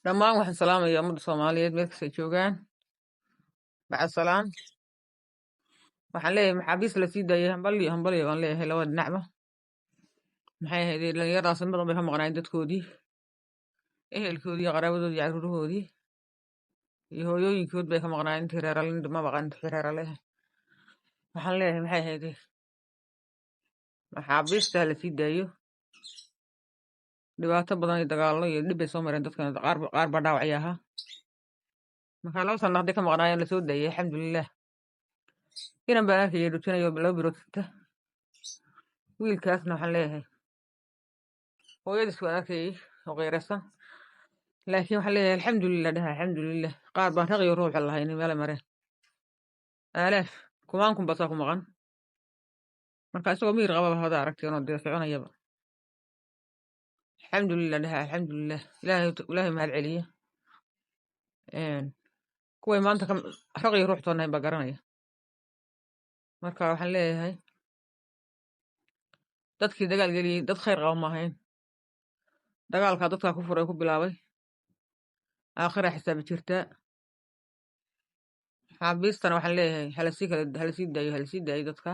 dhammaan waxaan salaamayaa ummadda Soomaaliyeed meel kasta ay joogaan. Bacad salaam. Waxaan leeyahay maxaabiis la sii daayay hambalyo baan leeyahay labada dhinacba. Maxay ahayd dhalinyaradaas in badan bay ka maqnaayeen dadkoodii, ehelkoodii, qaraabadoodii, carruurahoodii iyo hooyooyinkood bay ka maqnaayeen intii reeralin ma maqan intii reerale. Waxaan leeyahay maxay ahayd maxaabiista la sii daayo. Dhibaato badan iyo dagaallo iyo dhib bay soo mareen dadkan qaar baa dhaawacay ahaa. Marka laba sano hadday ka maqnaayeen la soo daayay alxamdulillaah. Inan baan arkayay dhutinayo laba bilood sita. Wiilkaasna waxaan leeyahay hooyadiis waan arkayay oo qeyraysan. Laakiin waxaan leeyahay alxamdulillaah dhaha alxamdulillaah. Qaar baan raqiyo ruux lahayn meel mareen. Aalaaf kumaan basaa ku maqan. Marka isagoo miir qaba hada aragtay inuu dee soconayaba. Alxamdulillaah dhaha alxamdulillaah. Ilaahay mahad celiya. Kuway maanta raqiyo ruux toonay baa garanaya. Marka waxaan leeyahay dadkii dagaal geliyay dad khayr qaba ma ahayn. Dagaalka dadka ku furay ku bilaabay. Aakhira xisaabi jirtaa. Maxaabiistana waxaan leeyahay hala sii daayo dadka.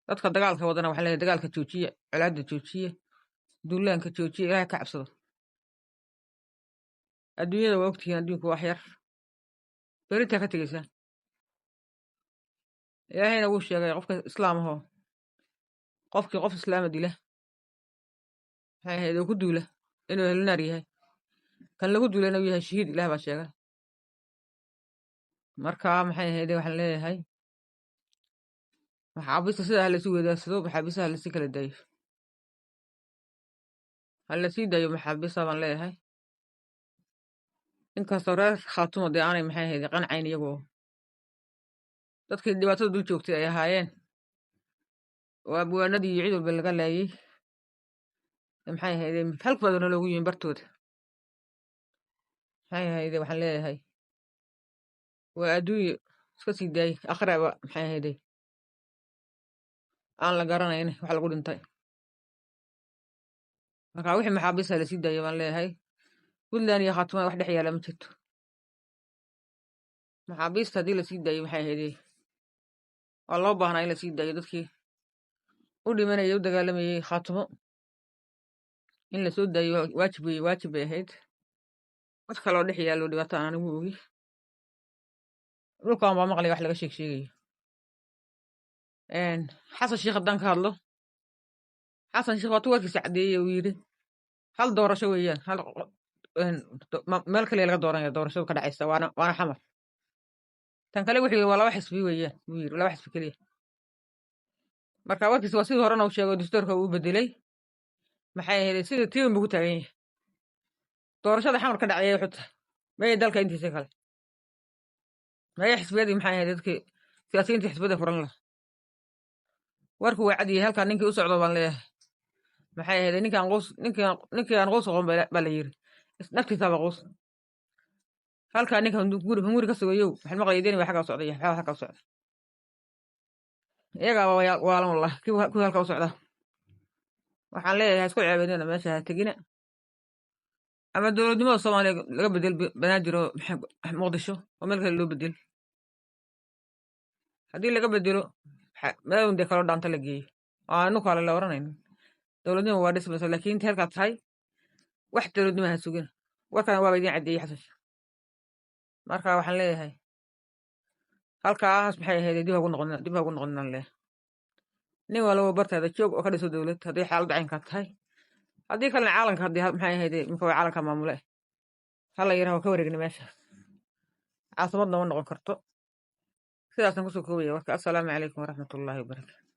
Dadka dagaalka wadana waxaan leeyahay dagaalka joojiya, colaadda joojiya, duulaanka joojiya, Ilaahay ka cabsado. Adduunyada waa ogtihiin adduunku wax yar. Beritaa ka tegaysaa. Ilaahayna wuu sheegay qofka islaam ahoo qofkii qof islaama dila maxay ahayd oo ku duula inuu ehlu naar yahay. Kan lagu duulayna uu yahay shahiid Ilaah baa sheegay. Marka maxay ahayd waxaan leeyahay maxaabiista sida hala isu wadaagsado, maxaabiista hala sii kala daayo. Hala sii daayo maxaabiista baan leeyahay. Inkastoo reer khaatumo dee aanay maxay ahayd qancayn iyagoo dadkii dhibaatada dul joogtay ay ahaayeen waa buwaanadii iyo cid walba laga laayay. Maxay ahayd halka badan loogu yimin bartooda. Maxay ahayd waxaan leeyahay waa adduunyo iska sii daayay aakhiraba maxay ahayd aan la garanayn wax lagu dhintay. Marka wixii maxaabiista la sii daayo baan leeyahay Puntland iyo Khaatumo wax dhex yaala ma jirto. Maxaabiista haddii la sii daayo maxay ahayd waa loo baahnaa in la sii daayo dadkii u dhimanayay u dagaalamayay Khaatumo in la soo daayo waajib bay ahayd. Wax kaloo dhex yaalo dhibaato aan anigu ogi. Dhulkaan baa maqlay wax laga sheegayo. Xasan Sheikh haddaan ka hadlo. Xasan Sheikh waa warkiisa cadeeyay uu yiri hal doorasho weeyaan hal meel kale laga dooranaya doorashada ka dhacaysa waana xamar. Tan kale wixii waa laba xisbi weeyaan uu yiri laba xisbi kaliya. Marka warkiisa waa sidii horena uu sheegay dastuurka uu bedelay. Maxay ahayd sidii tii ugu taagan yahay. Doorashada xamar ka dhacayay xuta. May dalka intiisa kale. May xisbiyadii maxay ahayd dadkii siyaasiyiinta xisbiyada furan la. Warku waa cadiyay halka ninkii u socdo baan leeyahay. Maxay ahayd ninkii aan qoos qoon baa la yiri. Naftiisa baa qoos. Halka ninkan guri ka sugayo waxaan maqlay deeni waxa ka socday waxa ka socday. Iyaga waa wallah ku halka u socda. Waxaan leeyahay isku ceebeynina meesha tagina. Ama dowladnimada Soomaaliya laga bedel banaadir Muqdisho oo meel kale loo bedel. Haddii laga bedelo meel uu kala dhaanta la geeyo. Aanu kala la waranayn. Dowladnimada waa dhismaysa laakiin inta halka tahay wax dowladnimada sugin. Warkan waa idin cadeeyay Xasan. Marka waxaan leeyahay halkaas maxay ahayd dib ugu noqonaan leh. Nin walba bartaada joog oo ka dhiso dowlad haddii xaalad cayn ka tahay. Haddii kale caalanka haddii maxay ahayd marka caalanka maamule. Hala yiraahdo ka wareegni meesha. Caasimad noqon karto. Sidaasna ku soo koobaya warka. Assalaamu calaykum waraxmatullaahi wabarakaatuh.